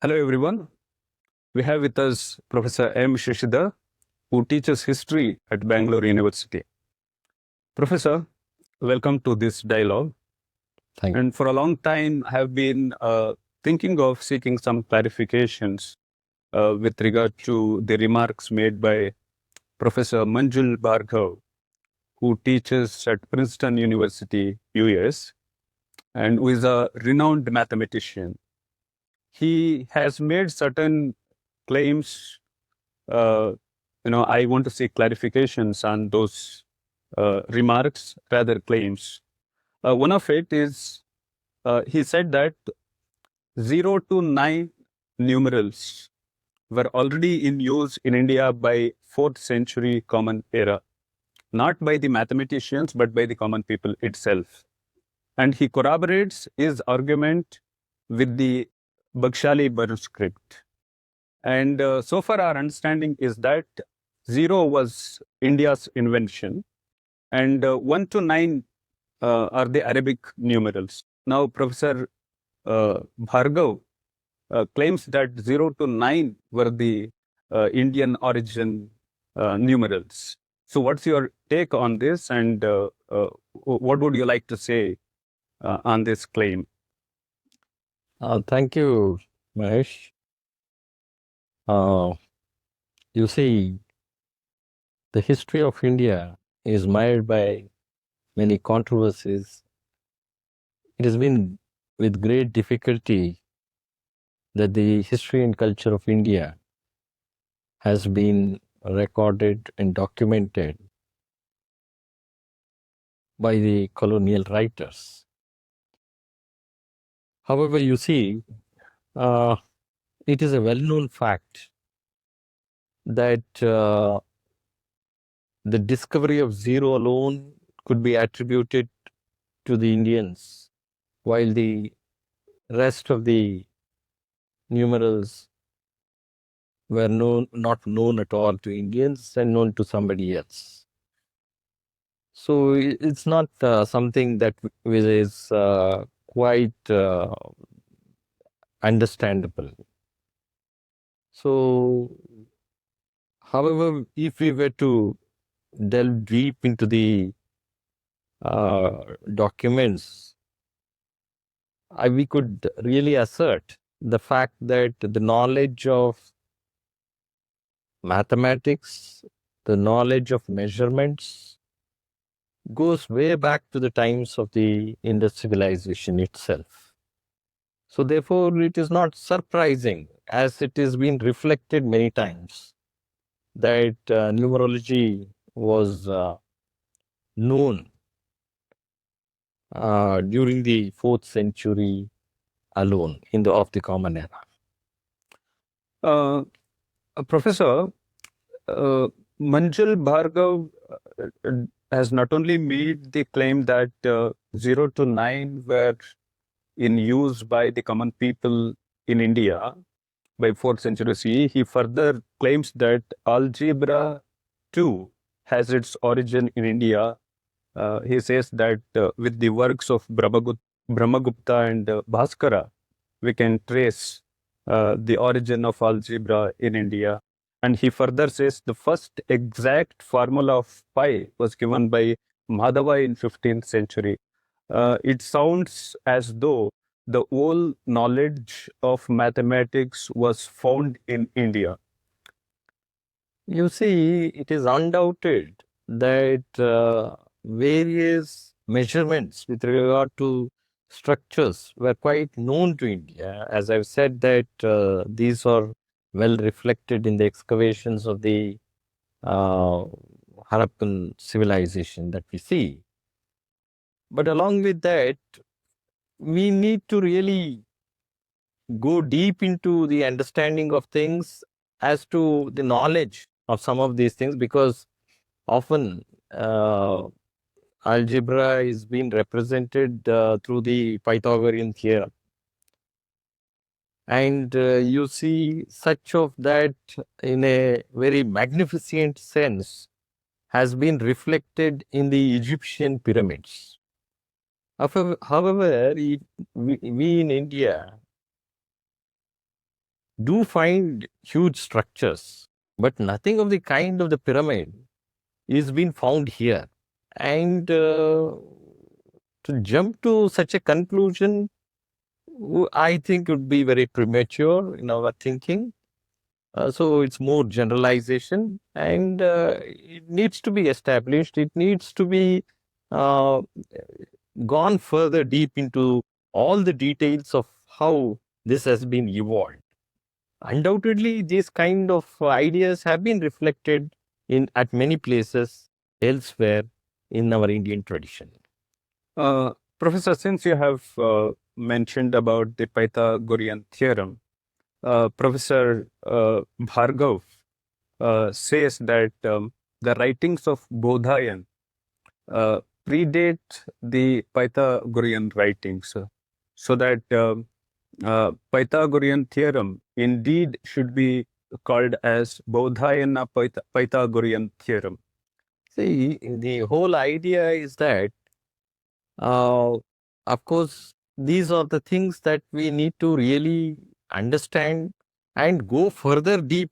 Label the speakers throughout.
Speaker 1: Hello, everyone. We have with us Professor M. Shishida, who teaches history at Bangalore University. Professor, welcome to this dialogue.
Speaker 2: Thank
Speaker 1: And for a long time, I have been thinking of seeking some clarifications with regard to the remarks made by Professor Manjul Bhargav, who teaches at Princeton University, US, and who is a renowned mathematician. He has made certain claims. uh, I want to seek clarifications on those remarks, rather claims. One of it is he said that 0 to 9 numerals were already in use in India by 4th century Common Era, not by the mathematicians, but by the common people itself. And he corroborates his argument with the Bakshali manuscript. And so far, our understanding is that 0 was India's invention, and 1 to 9 are the Arabic numerals. Now, Professor Bhargav claims that 0 to 9 were the Indian origin numerals. So, what's your take on this, and what would you like to say on this claim?
Speaker 2: thank you, Mahesh. Uh, you see, the history of India is mired by many controversies. It has been with great difficulty that the history and culture of India has been recorded and documented by the colonial writers. However, you see, uh, it is a well known fact that the discovery of zero alone could be attributed to the Indians, while the rest of the numerals were not known at all to Indians and known to somebody else. So it's not something that is quite understandable. So, however, if we were to delve deep into the documents, we could really assert the fact that the knowledge of mathematics, the knowledge of measurements goes way back to the times of the Indus civilization itself. So, therefore, it is not surprising, as it has been reflected many times, that numerology was known during the 4th century alone in the of the Common Era.
Speaker 1: Uh, Professor, uh, Manjul Bhargav has not only made the claim that 0 to 9 were in use by the common people in India by 4th century CE, he further claims that algebra too has its origin in India. He says that with the works of Brahmagupta and Bhaskara, we can trace the origin of algebra in India. And he further says the first exact formula of pi was given by Madhava in 15th century. It sounds as though the whole knowledge of mathematics was found in India.
Speaker 2: You see, it is undoubted that various measurements with regard to structures were quite known to India. As I've said, that these are well reflected in the excavations of the uh, Harappan civilization that we see. But along with that, we need to really go deep into the understanding of things as to the knowledge of some of these things, because often uh, algebra is being represented through the Pythagorean theorem. And you see such of that in a very magnificent sense has been reflected in the Egyptian pyramids. However, we in India do find huge structures, but nothing of the kind of the pyramid is being found here. And to jump to such a conclusion, I think would be very premature in our thinking. So it's more generalization, and it needs to be established. It needs to be uh, gone further deep into all the details of how this has been evolved. Undoubtedly, these kind of ideas have been reflected in at many places elsewhere in our Indian tradition.
Speaker 1: Professor, since you have mentioned about the Pythagorean theorem, Professor Bhargav says that the writings of Bodhayan predate the Pythagorean writings, so that Pythagorean theorem indeed should be called as Bodhayana Pythagorean theorem.
Speaker 2: See, the whole idea is that, uh, of course, these are the things that we need to really understand and go further deep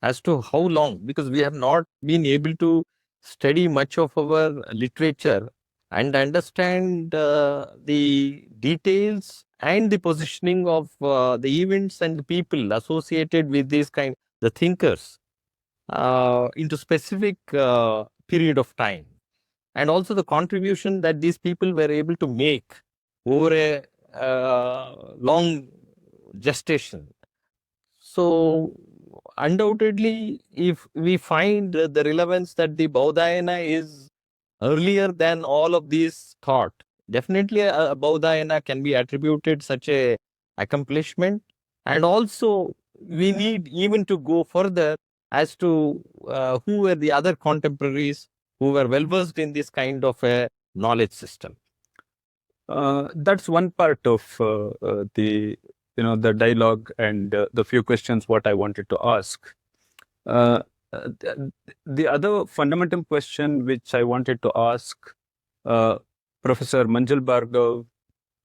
Speaker 2: as to how long, because we have not been able to study much of our literature and understand the details and the positioning of the events and the people associated with these kind, the thinkers, into specific period of time, and also the contribution that these people were able to make over a long gestation. So, undoubtedly, if we find the relevance that the Baudhayana is earlier than all of these thought, definitely Baudhayana can be attributed such a accomplishment. And also, we need even to go further as to who were the other contemporaries who were well versed in this kind of a knowledge system.
Speaker 1: That's one part of the the dialogue and the few questions what I wanted to ask. Uh, the other fundamental question which I wanted to ask uh, Professor Manjul Bhargav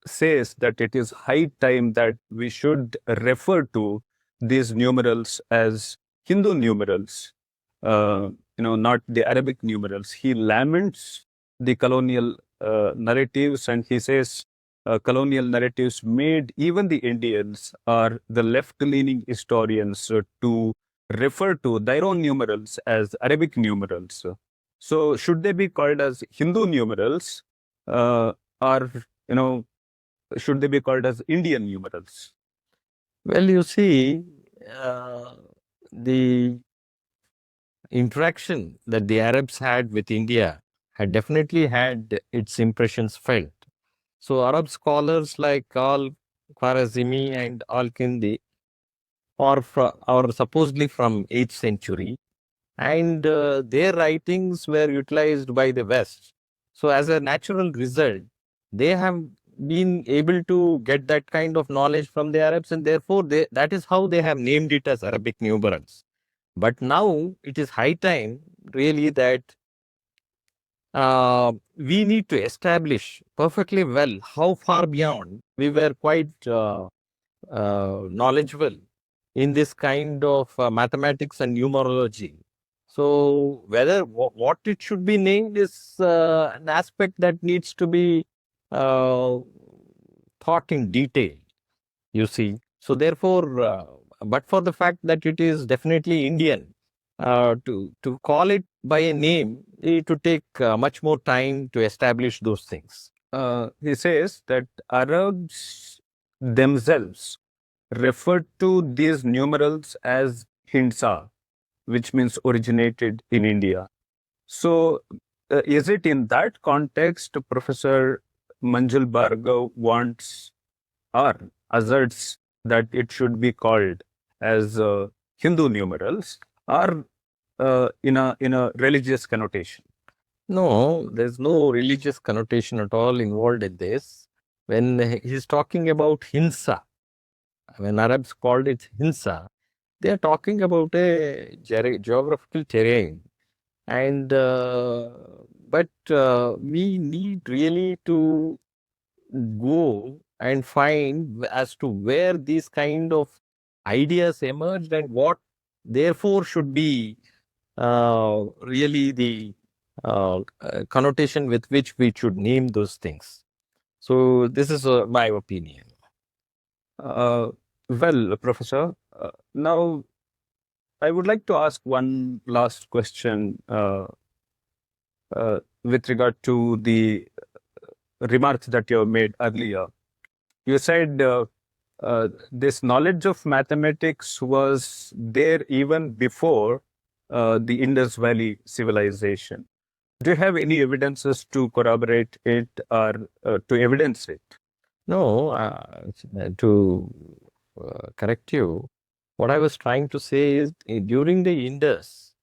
Speaker 1: says that it is high time that we should refer to these numerals as Hindu numerals, not the Arabic numerals. He laments the colonial narratives, and he says colonial narratives made even the Indians or the left-leaning historians to refer to their own numerals as Arabic numerals. So, should they be called as Hindu numerals, or should they be called as Indian numerals?
Speaker 2: Well, you see, the interaction that the Arabs had with India had definitely had its impressions felt. So, Arab scholars like Al Khwarazmi and Al Kindi are supposedly from 8th century, and their writings were utilized by the West. So, as a natural result, they have been able to get that kind of knowledge from the Arabs, and therefore that is how they have named it as Arabic numerals. But now it is high time, really, that we need to establish perfectly well how far beyond we were quite knowledgeable in this kind of mathematics and numerology. So, whether what it should be named is an aspect that needs to be uh, thought in detail, you see. So, therefore, but for the fact that it is definitely Indian, to call it by a name, it would take much more time to establish those things.
Speaker 1: He says that Arabs themselves referred to these numerals as Hindsa, which means originated in India. So, is it in that context Professor Manjul Bhargav wants or asserts that it should be called as Hindu numerals, or in a religious connotation?
Speaker 2: No, there's no religious connotation at all involved in this. When he's talking about Hinsa, when Arabs called it Hinsa, they are talking about a geographical terrain. And but we need really to go and find as to where these kind of ideas emerged and what therefore should be really the connotation with which we should name those things. So this is my opinion.
Speaker 1: Uh, well, Professor, now I would like to ask one last question with regard to the remarks that you have made earlier. You said this knowledge of mathematics was there even before the Indus Valley civilization. Do you have any evidences to corroborate it or to evidence it?
Speaker 2: No, to correct you, what I was trying to say is during the Indus,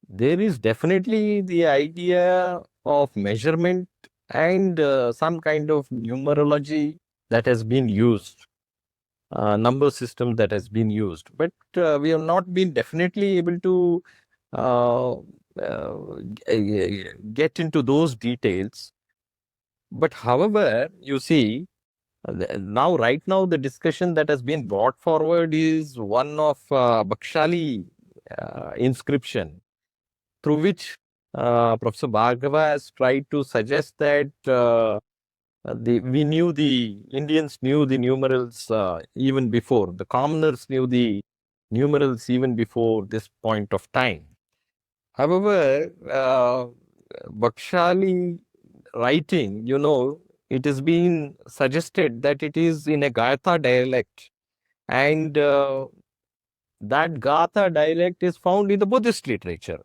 Speaker 2: there is definitely the idea of measurement and some kind of numerology that has been used, number system that has been used. But we have not been definitely able to uh, get into those details. But however, you see, now, right now, the discussion that has been brought forward is one of Bakshali inscription, through which Professor Bhargava has tried to suggest that the Indians knew the numerals even before, the commoners knew the numerals even before this point of time. However, Bakshali writing, it has been suggested that it is in a Gatha dialect, and that Gatha dialect is found in the Buddhist literature.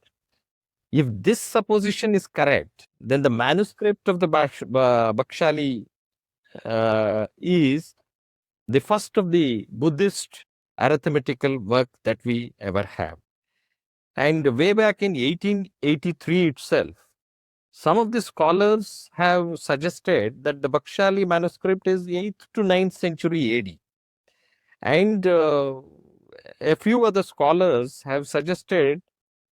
Speaker 2: If this supposition is correct, then the manuscript of the Bakshali is the first of the Buddhist arithmetical work that we ever have. And way back in 1883 itself, some of the scholars have suggested that the Bakshali manuscript is 8th to 9th century AD. And a few other scholars have suggested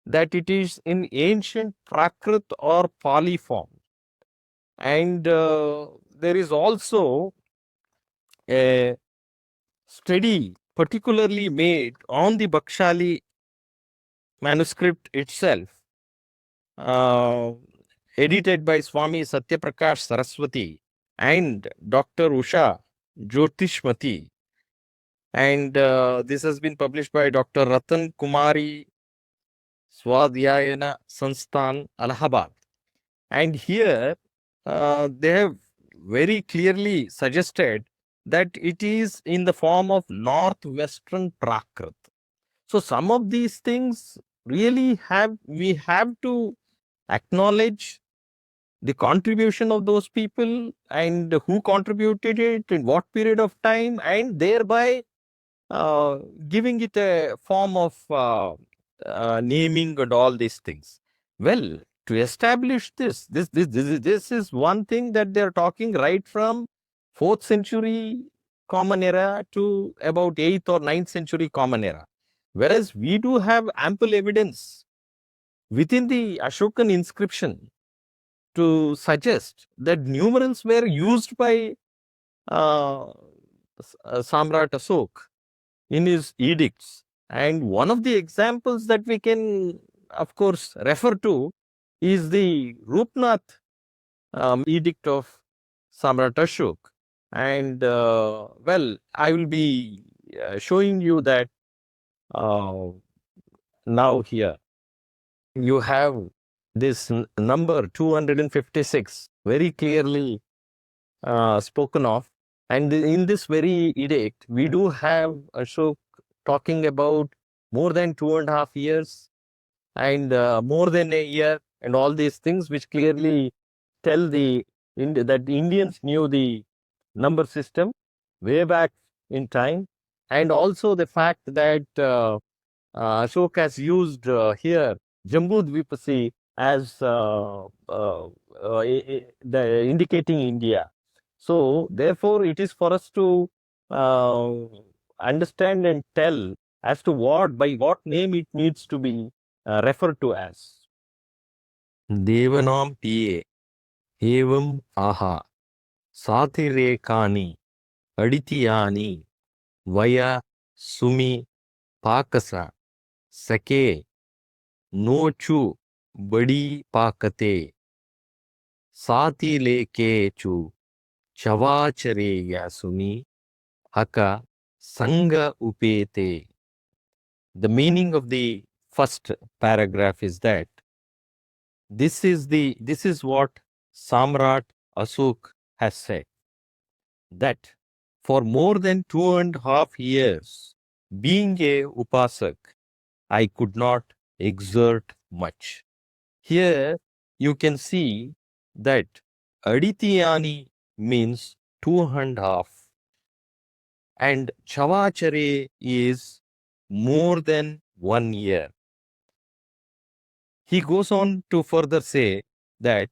Speaker 2: that it is in ancient Prakrit or Pali form. And there is also a study particularly made on the Bakshali manuscript itself, uh, edited by Swami Satyaprakash Saraswati and Dr. Usha Jyotishmati. And this has been published by Dr. Ratan Kumari Swadhyayana Sansthan, Allahabad. And here they have very clearly suggested that it is in the form of Northwestern Prakrit. So some of these things really we have to acknowledge the contribution of those people and who contributed it in what period of time, and thereby uh, giving it a form of naming and all these things. Well, to establish this is one thing that they're talking right from 4th century Common Era to about 8th or 9th century Common Era. Whereas we do have ample evidence within the Ashokan inscription to suggest that numerals were used by uh, Samrat Asok in his edicts. And one of the examples that we can, of course, refer to is the Rupnath edict of Samrat Ashok. And well, I will be showing you that now here. You have this number 256 very clearly spoken of. And in this very edict, we do have Ashok talking about more than 2.5 years and more than a year and all these things, which clearly tell that the Indians knew the number system way back in time. And also the fact that Ashok has used here Jambudvipasi as the indicating India. So, therefore, it is for us to uh, understand and tell as to by what name it needs to be referred to as. Devanam PA Evam Aha Satirekani Aditiyani Vaya Sumi Pakasa Sake Nochu Badi Pakate Sati Leke Chu Chavachare Yasumi Haka Sanga Upete. The meaning of the first paragraph is that this is what Samrat Asok has said, that for more than 2.5 years, being a Upasak, I could not exert much. Here you can see that Aditiyani means 2.5 and Chavachare is more than 1 year. He goes on to further say that,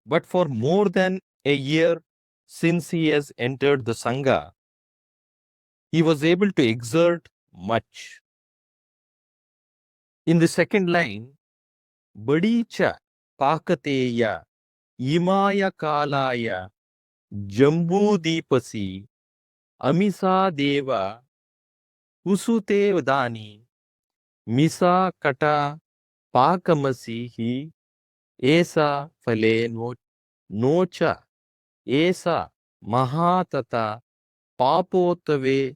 Speaker 2: but for more than a year since he has entered the Sangha, he was able to exert much. In the second line, Badicha Pakateya Imaya Kalaya Jambu Deepasi Amisa Deva Usute Udani Misa Kata Pakamasi Hi Esa Fale Nocha Esa Mahatata Papotave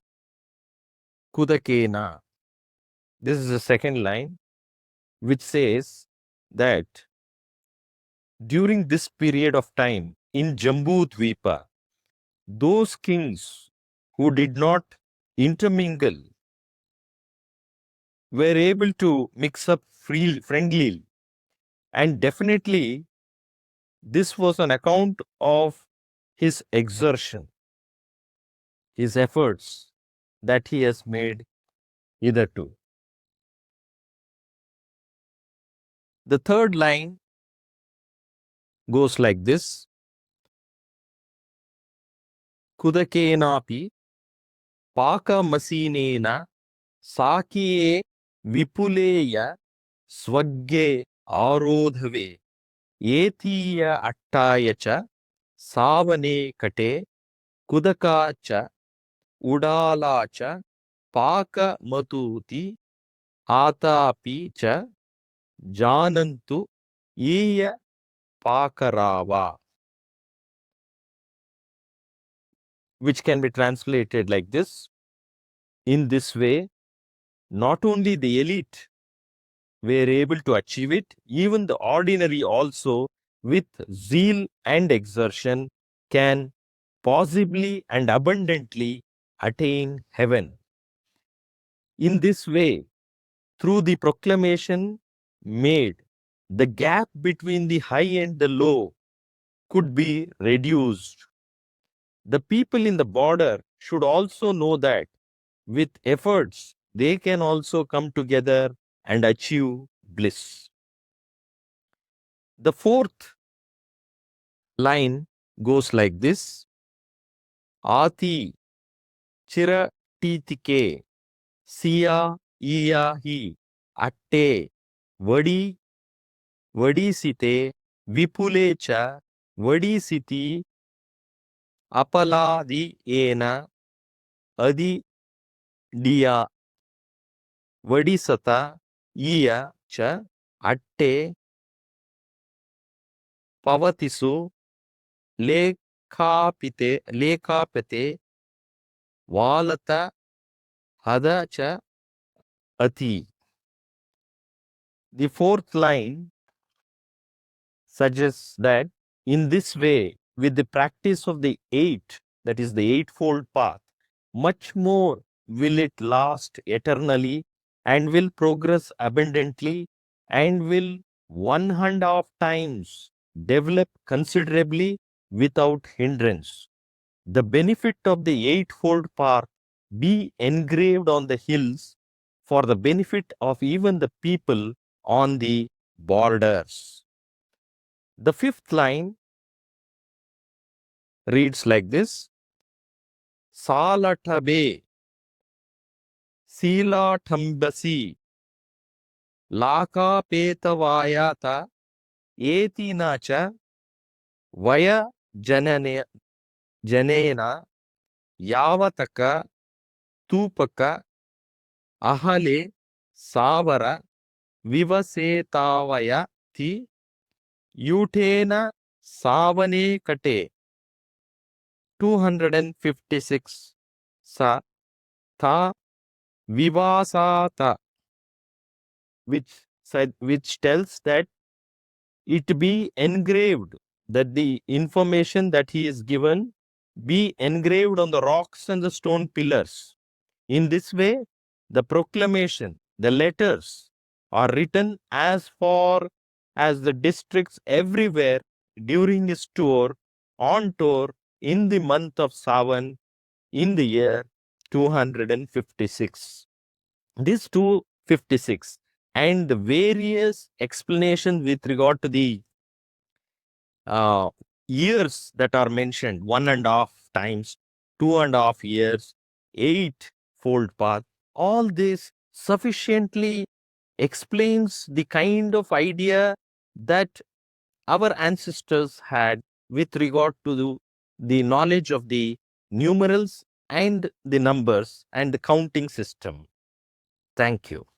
Speaker 2: Kudakena. This is the second line, which says that during this period of time in Jambu Dvipa, those kings who did not intermingle were able to mix up friendly, and definitely this was on account of his exertion, his efforts that he has made hitherto. The third line goes like this: Kudakenapi Paka Masinena Sakiye Vipuleya Swagge Arodhave Yetiya Attayacha Savane Kate Kudakacha Udalacha Paka Matuti Atapi cha Janantu Iya Pakarava, which can be translated like this: in this way, not only the elite were able to achieve it, even the ordinary also, with zeal and exertion, can possibly and abundantly attain heaven. In this way, through the proclamation made, the gap between the high and the low could be reduced. The people in the border should also know that with efforts, they can also come together and achieve bliss. The fourth line goes like this: Ati chira titike siya iya hi atte vadi vadisite vipule cha vadisiti apaladi ena adi diya vadisata iya cha atte pavatisu lekapate valata hada cha ati. The fourth line suggests that in this way, with the practice of the eight, that is the eightfold path, much more will it last eternally and will progress abundantly and will 1.5 times develop considerably without hindrance. The benefit of the eightfold path be engraved on the hills for the benefit of even the people on the borders. The fifth line reads like this: Salatabe Sila Thambasi Laka Petavayata Etinacha Vaya Janena Yavataka Stupaka, Ahale, Savara, Vivasetavaya, Ti, Utena, Savane Kate, 256, Sa, Tha, Vivasata, which tells that it be engraved, that the information that he is given be engraved on the rocks and the stone pillars. In this way, the proclamation, the letters are written as far as the districts everywhere during his tour, on tour in the month of Savan in the year 256. This 256 and the various explanations with regard to the uh, years that are mentioned, 1.5 times, 2.5 years, eightfold path, all this sufficiently explains the kind of idea that our ancestors had with regard to the knowledge of the numerals and the numbers and the counting system. Thank you.